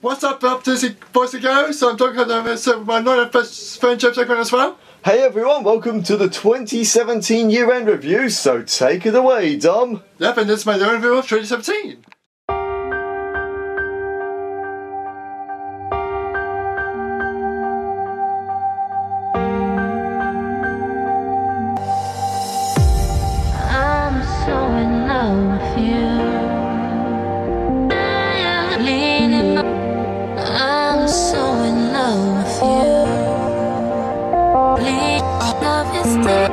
What's up, this is boys and girls. So I'm talking about my best friend James Krakn as well. Hey everyone, welcome to the 2017 year-end review, so take it away, Dom. Yep, and this is my year-end review of 2017. I'm so in love with you. I'm so in love with you. Love is dead.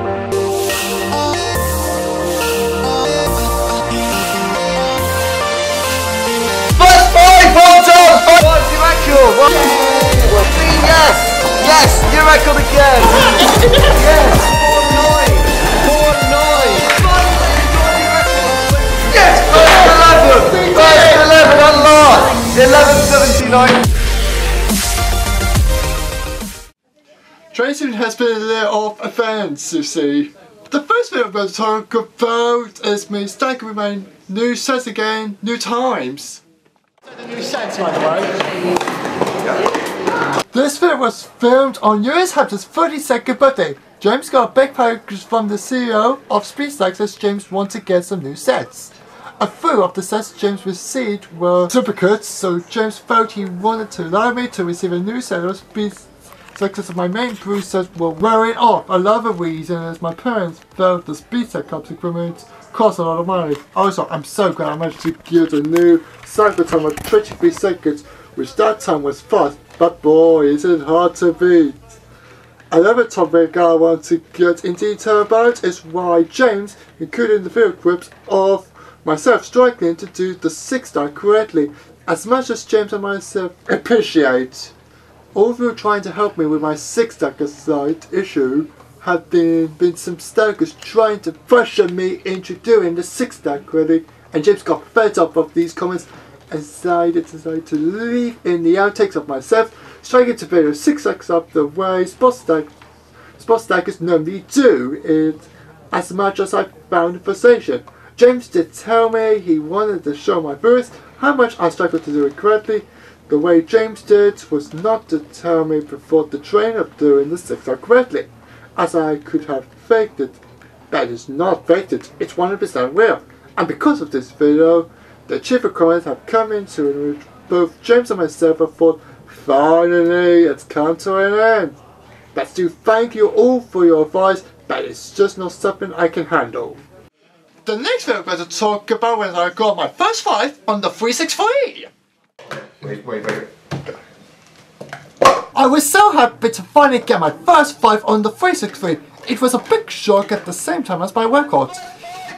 First five, well done! Five, new record! Yes! Yes, new record again! Yes! 4-9! 4-9! Yes! First 11! First 11 unlocked! 11:79. Tracing has been a year of events, you see. The first thing I'm going to talk about is me starting with my new sets again, new times. The new sets, by the way. This film was filmed on Lewis Hamilton's 32nd birthday. James got a big package from the CEO of SpeedStacks as James wanted to get some new sets. A few of the sets James received were duplicates, so James felt he wanted to allow me to receive a new set of SpeedStacks as my main brew sets were wearing off. Another reason is my parents felt the SpeedStack Cups equipment cost a lot of money. Also, I'm so glad I managed to get a new cycle time of 23 seconds, which that time was fast, but boy is it hard to beat. Another topic I want to get in detail about is why James included the video clips of myself struggling to do the 6-star correctly. As much as James and myself appreciate, all of you trying to help me with my 6-star site issue have been some stalkers trying to pressure me into doing the 6-star correctly, and James got fed up of these comments and decided to leave in the outtakes of myself struggling to video 6 stacks up the way spot stackers normally do it, as much as I found it frustration. James did tell me he wanted to show my viewers how much I struggled to do it correctly. The way James did was not to tell me before the train of doing the 6-star correctly, as I could have faked it. That is not faked it, it's 100% real. And because of this video, the cheaper comments have come into which both James and myself have thought, finally, it's come to an end. Let's do thank you all for your advice, but it's just not something I can handle. The next thing I'm going to talk about when I got my first 5 on the 363. Wait. I was so happy to finally get my first 5 on the 363. It was a big shock at the same time as my record.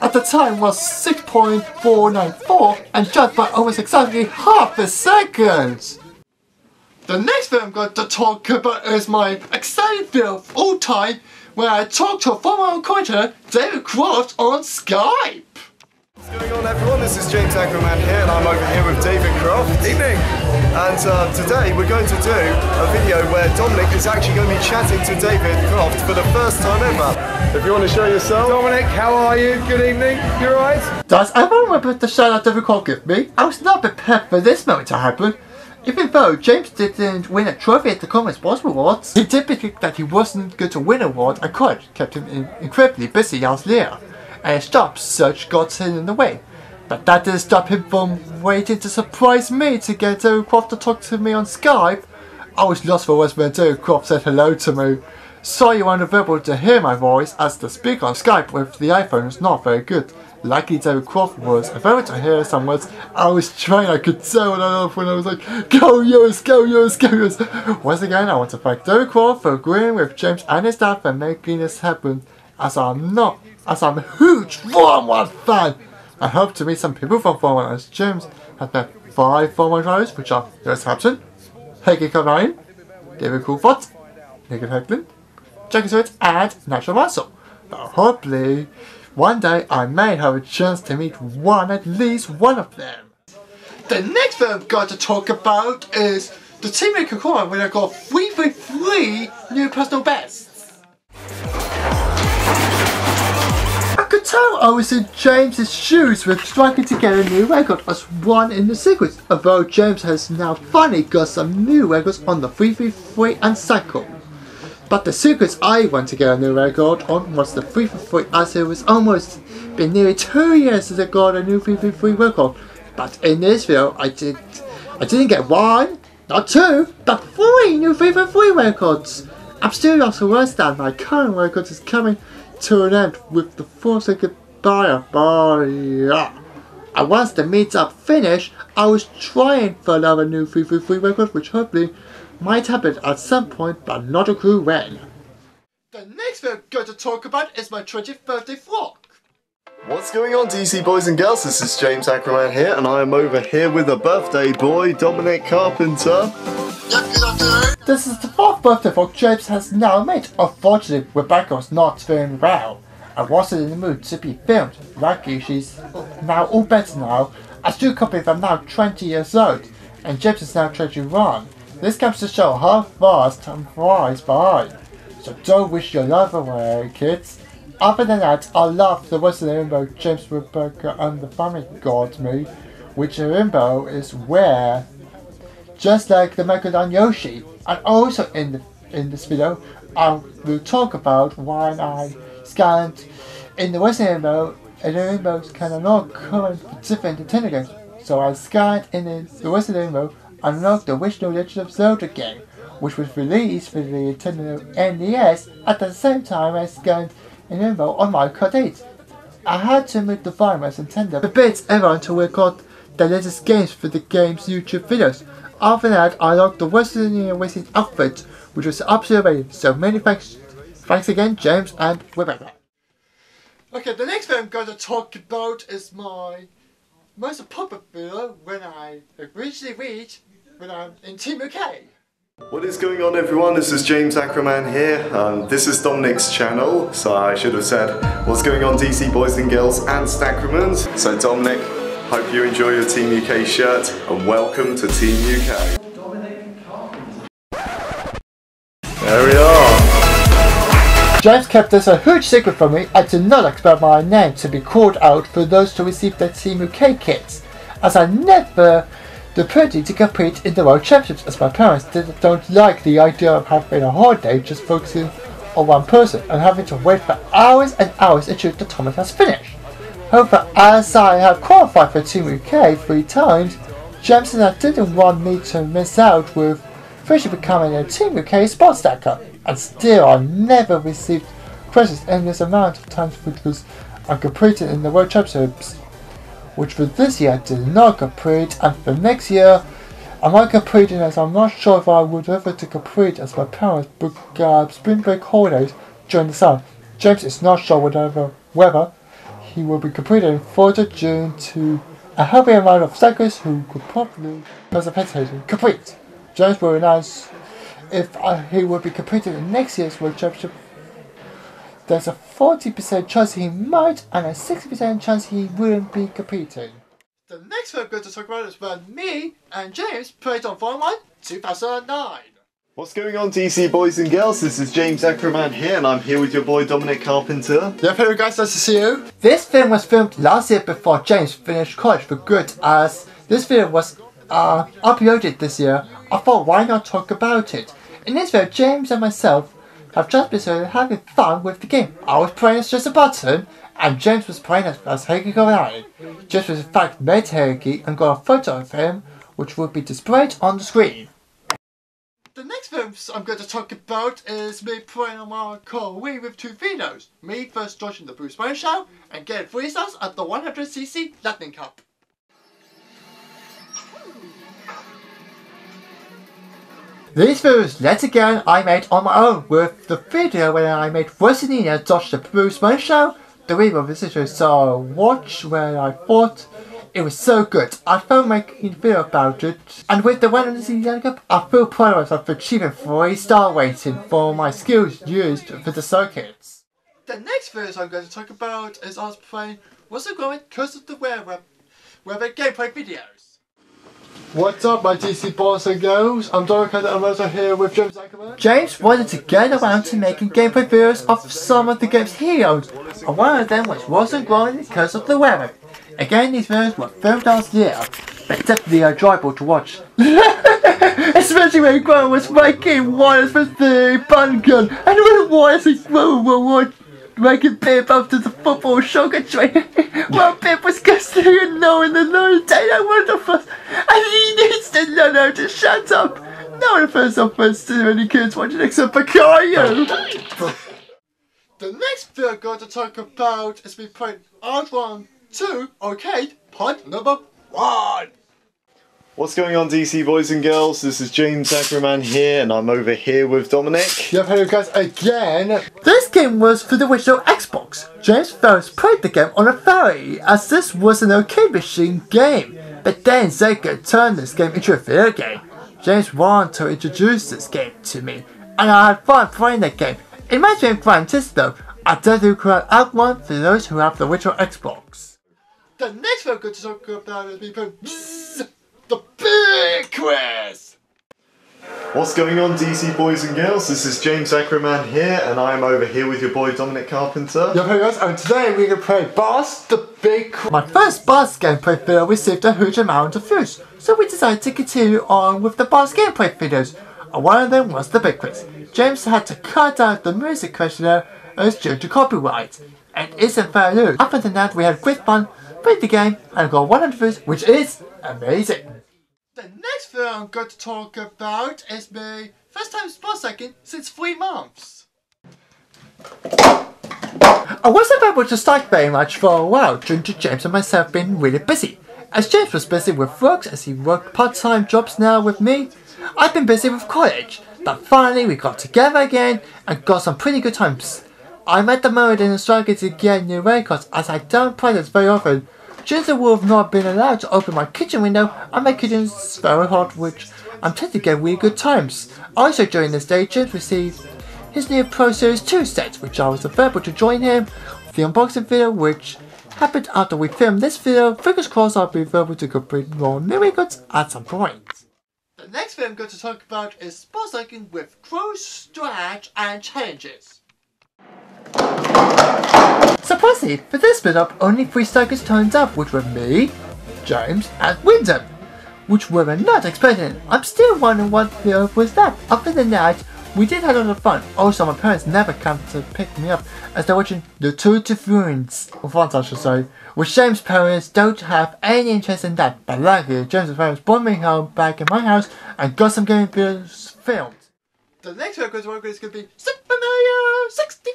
At the time was 6.494 and judged by almost exactly half a second. The next thing I'm going to talk about is my exciting video of all time where I talked to a former commentator, David Croft, on Skype. What's going on, everyone? This is James Ackerman here, and I'm over here with David Croft. Evening! And today we're going to do a video where Dominic is actually going to be chatting to David Croft for the first time ever. If you want to show yourself. Dominic, how are you? Good evening. You alright? Does everyone remember the shout out David Croft gave me? I was not prepared for this moment to happen. Even though James didn't win a trophy at the Common Sports Awards, he did predict that he wasn't going to win an award and kept him incredibly busy last year. And his job search got in the way. But that didn't stop him from waiting to surprise me to get David Croft to talk to me on Skype. I was lost for words when David Croft said hello to me. Sorry you weren't available to hear my voice, as the speaker on Skype with the iPhone was not very good. Luckily David Croft was available to hear some words. I was trying, I could tell that off when I was like, go yours, go yours, go yours. Once again, I want to thank David Croft for agreeing with James and his staff and making this happen, as I'm a huge Formula 1 fan. I hope to meet some people from Formula 1, as James has met 5 Formula 1 drivers, which are Lewis Hamilton, Heikki Kovalainen, David Coulthard, Nicky Hecklin, Jackie Stewart, and Nigel Mansell. But hopefully, one day I may have a chance to meet at least one of them. The next thing I've got to talk about is the team in Krakn when I got 3 new personal bests. I could time I was in James's shoes with striking to get a new record as one in the sequence, although James has now finally got some new records on the 333 and cycle. But the sequence I want to get a new record on was the 333, as it was almost been nearly 2 years since I got a new 333 record. But in this video I didn't get one, not two, but 3 new 333 records. I'm still not so worse that my current record is coming to an end with the 4 second goodbye. And once the meetup finished, I was trying for another new 333 record, which hopefully might happen at some point, but not a clue when. The next thing I'm going to talk about is my 20th birthday vlog. What's going on, DC boys and girls? This is James Ackerman here, and I am over here with a birthday boy, Dominic Carpenter. This is the 4th birthday vlog James has now made. Unfortunately, Rebecca was not feeling well and wasn't in the mood to be filmed. Luckily, she's now all better now, as 2 copies are now 20 years old, and James is now 21. This comes to show how fast time flies by. So don't wish your love away, kids. Other than that, I love the Western Rainbow James, Rebecca and the family got me, which rainbow is where, just like the Megalodon Yoshi, and also in this video, I will talk about why I scanned in the Western Rainbow, and the rainbows can unlock current for different Nintendo games. So I scanned in the Western Rainbow, unlocked the original Legend of Zelda game, which was released for the Nintendo NES at the same time I scanned in Rainbow on my Kart 8. I had to make the file my Nintendo a bit ever until we got the latest games for the game's YouTube videos. After that, I unlocked the Western Union Racing outfit, which was absolutely so many thanks again, James and Rebecca. Okay, the next thing I'm going to talk about is my most popular video when I recently reached when I'm in Team UK. What is going on, everyone? This is James Ackerman here. This is Dominic's channel, so I should have said what's going on, DC boys and girls and Stackremans. So Dominic, hope you enjoy your Team UK shirt and welcome to Team UK. There we are. James kept this a huge secret from me. I did not expect my name to be called out for those to receive their Team UK kits, as I never the opportunity to compete in the World Championships, as my parents don't like the idea of having a holiday just focusing on one person and having to wait for hours and hours until the tournament has finished. However, as I have qualified for Team UK 3 times, James and I didn't want me to miss out with officially becoming a Team UK sports stacker, and still I never received prizes in this amount of times because I competed in the World Championships, which for this year I did not compete, and for next year I might compete, as I'm not sure if I would ever to compete, as my parents book spring break holidays during the summer. James is not sure whether he will be competing in 4th of June to a healthy amount of stackers who could probably participate and compete. James will announce if he will be competing in next year's World Championship. There's a 40% chance he might and a 60% chance he wouldn't be competing. The next thing I'm going to talk about is when me and James played on Volume 2009. What's going on, DC boys and girls? This is James Ackerman here, and I'm here with your boy Dominic Carpenter. Yeah, hello guys, nice to see you. This film was filmed last year before James finished college for good. As this video was uploaded this year, I thought why not talk about it. In this video, James and myself have just been having fun with the game. I was playing as just a button, and James was playing as Heike Goranari. James was in fact met Heike and got a photo of him, which will be displayed on the screen. The next film I'm going to talk about is me playing on my car Wii with 2 videos. Me first dodging the Bruce Wayne show and getting 3 stars at the 100cc Lightning Cup. These videos yet again I made on my own, with the video when I made Rosalina dodge the Bruce Wayne show, the Reaper Visitor saw a watch where I thought it was so good. I felt making a video about it, and with the 100cc Cup, I feel proud of myself for achieving 3-star rating for my skills used for the circuits. The next videos I'm going to talk about is us playing What's It Going Curse of the Weather gameplay videos. What's up, my DC boys and girls? I'm Dominic and I'm also here with James Ackerman. James wanted to get around to making gameplay videos of some of the games he owns, and one of them wasn't growing because of the weather. Again, these videos were filmed last year, but definitely enjoyable to watch. Especially when Krakn was making wires for the bun gun, and when wires were making Pip up to the football sugar train while Pip was casting and knowing the Lord Taylor one of us, and he needs to learn how to shut up. No one first offers to any kids watching except for Caillou. The next video I'm going to talk about is me playing Outrun 2 Arcade part number 1. What's going on, DC boys and girls? This is James Ackerman here, and I'm over here with Dominic. Yep, hello guys again. This game was for the original Xbox. James first played the game on a ferry, as this was an arcade machine game. But then Sega turned this game into a video game. James wanted to introduce this game to me, and I had fun playing that game. It might be granted though, I don't do correct Outrun for those who have the original Xbox. The next one I'm going to talk about is me playing the big quiz! What's going on, DC boys and girls? This is James Ackerman here, and I'm over here with your boy Dominic Carpenter. Yep, hey guys, and today we're going to play Boss the Big Quiz. My first Boss gameplay video received a huge amount of views, so we decided to continue on with the Boss gameplay videos, and one of them was the Big Quiz. James had to cut out the music questionnaire as due to copyright, and isn't fair news. Other than that, we had great fun, played the game, and got 100 views, which is amazing. The next video I'm going to talk about is my first time sports cycling since 3 months. I wasn't able to cycle very much for a while due to James and myself being really busy. As James was busy with work as he worked part-time jobs now with me, I've been busy with college. But finally we got together again and got some pretty good times. I'm at the moment in a struggle to get new records as I don't play this very often. Since the rule of not being allowed to open my kitchen window, and my kitchen is very hot, which I'm trying to get really good times. Also during this day, James received his new Pro Series 2 set, which I was available to join him with the unboxing video, which happened after we filmed this video. Fingers crossed I'll be able to complete more new records at some point. The next video I'm going to talk about is sports cycling with cross, stretch and challenges. Surprisingly, for this split up, only 3 cyclists turned up, which were me, James and Wyndham, which we were not expecting. I'm still wondering what the earth was that. Other than that, we did have a lot of fun. Also, my parents never come to pick me up as they're watching the Tour de France, I should say, which James' parents don't have any interest in that. But luckily, James' parents brought me home back in my house and got some game videos filmed. The next video is going to be Super Mario 64!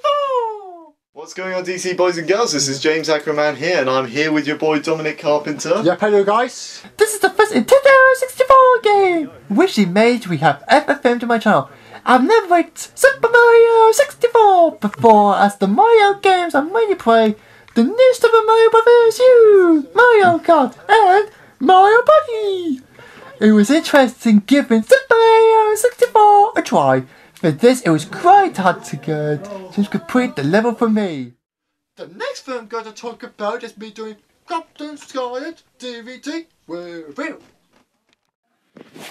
What's going on, DC boys and girls? This is James Ackerman here, and I'm here with your boy Dominic Carpenter. Yep, hello guys. This is the first Nintendo 64 game which we have ever filmed on my channel. I've never played Super Mario 64 before, as the Mario games I mainly play the new Super Mario Bros. U, Mario Kart, and Mario Party. It was interesting giving Super Mario 64 a try. For this, it was quite hard to get to complete the level for me. The next film I'm going to talk about is me doing Captain Scarlet DVD review.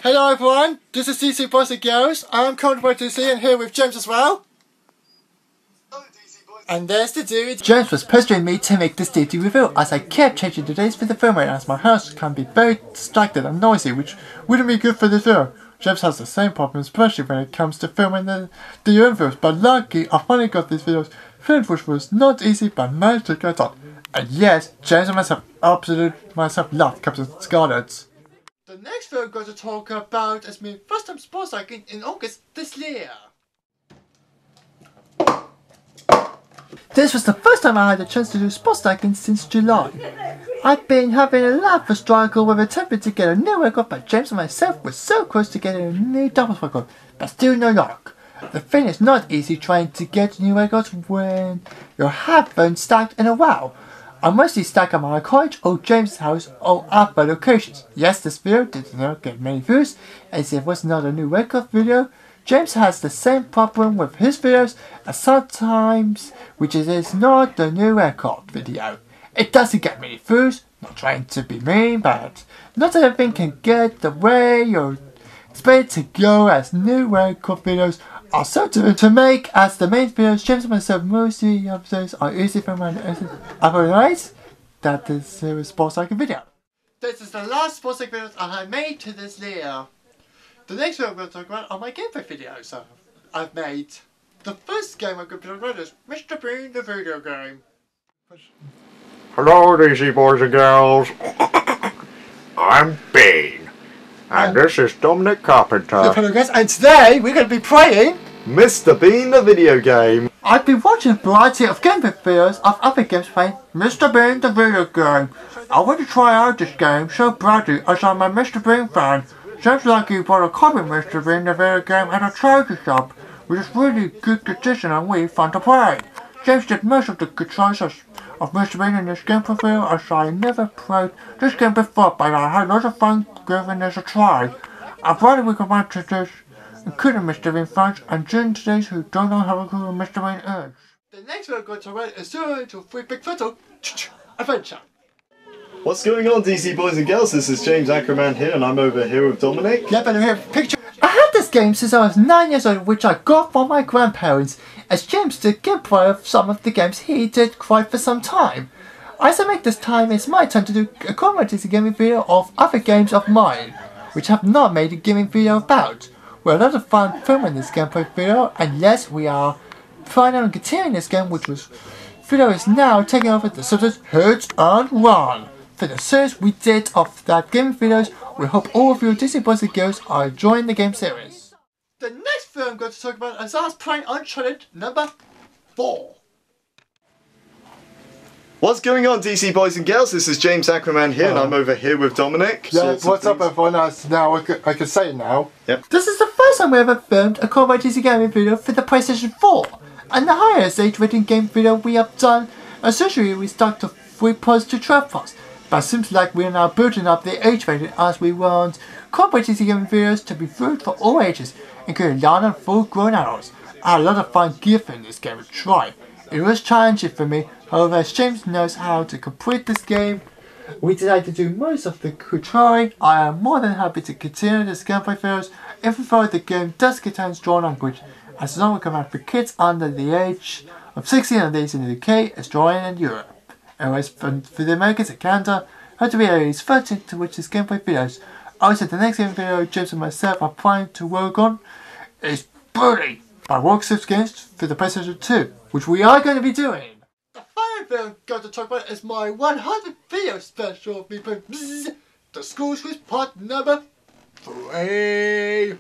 Hello everyone, this is DC Boys and Girls. I'm Carpenter DC and here with James as well. Hello, DC boys. And there's the DVD. James was pestering me to make this DVD review as I kept changing the days for the film as my house can be very distracted and noisy, which wouldn't be good for this video. James has the same problem, especially when it comes to filming the videos, but lucky I finally got these videos filmed, which was not easy but managed to get on. And yes, James and myself loved Captain Scarlet. The next video I'm going to talk about is my first time sports cycling in August this year. This was the first time I had a chance to do sports cycling since July. I've been having a lot of a struggle with attempting to get a new record, but James and myself were so close to getting a new doubles record, but still no luck. The thing is not easy trying to get new records when you haven't stacked in a while. I mostly stack at my college or James' house or other locations. Yes, this video did not get many views, as it was not a new record video. James has the same problem with his videos as sometimes, which is not the new record video. It doesn't get many views, not trying to be mean, but not everything can get the way you're expected to go, as new record videos are so to make as the main videos. James and myself, mostly episodes are easy for my otherwise that this is sports like a video. This is the last sports like videos I have made to this year. The next video I'm going to talk about are my gameplay videos I've made. The first game I'm going to talk about is Mr. Bean the video game. Hello DC boys and girls, I'm Bean, and this is Dominic Carpenter. Hello guys, and today we're going to be playing Mr. Bean the video game. I've been watching a variety of gameplay videos of other games playing Mr. Bean the video game. I want to try out this game so badly as I'm a Mr. Bean fan. Seems like you bought a copy of Mr. Bean the video game at a charity shop, which is really good decision and really fun to play. James did most of the good choices of Mr. Bean in this game video, as I never played this game before, but I had lots of fun giving this a try. I've really recommend to this, including Mr. Bean fans and Gen-Zs who don't know how cool Mr. Bean is. The next one I'm going to write is 0 to 3 Big Photo Adventure. What's going on, DC boys and girls? This is James Ackerman here, and I'm over here with Dominic. Yeah, but here, picture. I had this game since I was 9 years old, which I got from my grandparents, as James did gameplay of some of the games he did quite for some time. As I make this time, it's my turn to do a commentating gaming video of other games of mine, which I have not made a gaming video about. We're a lot of fun filming this gameplay video, and yes, we are planning on continuing this game, which was video is now taking over the subject Hit and Run. For the series we did of that gaming videos, we hope all of you Disney boys and girls are enjoying the game series. The next video I'm going to talk about is us playing Uncharted number 4. What's going on, DC boys and girls? This is James Ackerman here, and I'm over here with Dominic. Yeah, what's up everyone? Now I can say it now. Yep. This is the first time we ever filmed a Call of Duty gaming video for the PlayStation 4, and the highest age rating game video we have done. Essentially, we stuck to 3 plus to 12 plus. But it seems like we are now building up the age rating as we want Call of Duty gaming videos to be good for all ages, including young and full-grown adults. I had a lot of fun giving this game a try. It was challenging for me, however, as James knows how to complete this game, we decided to do most of the try. I am more than happy to continue this gameplay videos, even though the game does contain strong language, as long as recommend for kids under the age of 16 and these in the UK, Australia and Europe. Anyways, for the Americans in Canada, how to be at least 13 to watch this gameplay videos. Also, the next game video James and myself are planning to work on is Bully by Rocksmith Games for the PlayStation 2, which we are going to be doing. The final video I'm going to talk about is my 100 video special of me playing the School Quiz part number 3.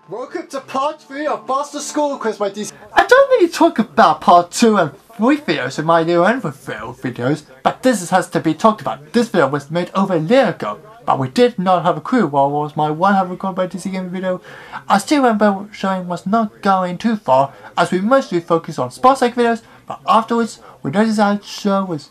Welcome to part 3 of Faster School Quiz by DC. I don't really talk about part 2 and 3 videos in my new Enverfield videos, but this has to be talked about. This video was made over a year ago, but we did not have a clue what was my 100 Call by DC gaming video. I still remember showing was not going too far, as we mostly focused on sports-like videos, but afterwards we noticed our show was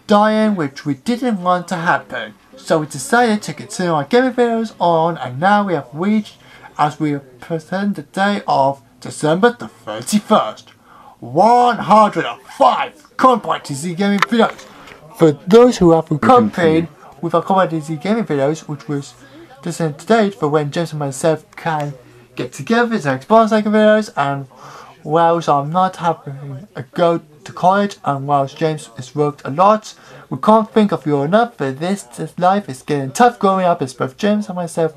dying, which we didn't want to happen. So we decided to continue our gaming videos on, and now we have reached as we present the day of December the 31st. 105 Call by DC gaming videos. For those who have accompanied with our Call by DC gaming videos, which was destined to date for when James and myself can get together to explore second videos, and whilst I'm not having a go to college and whilst James has worked a lot, we can't think of you enough for this life is getting tough growing up, as both James and myself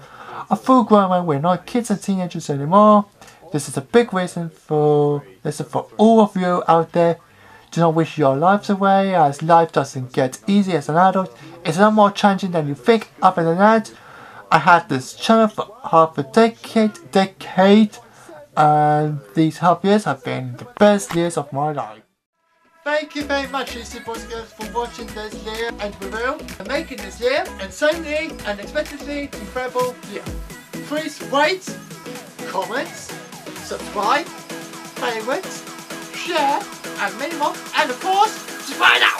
are full grown when we're not kids and teenagers anymore. This is a big reason for all of you out there. Do not wish your lives away, as life doesn't get easy as an adult. It's a lot more challenging than you think. Other than that, I had this channel for half a decade, and these half years have been the best years of my life. Thank you very much, DC boys and girls, for watching this year and review and making this year insanely and unexpectedly incredible year. Please rate, comment, subscribe, favorite, share, and many more, and of course, subscribe now!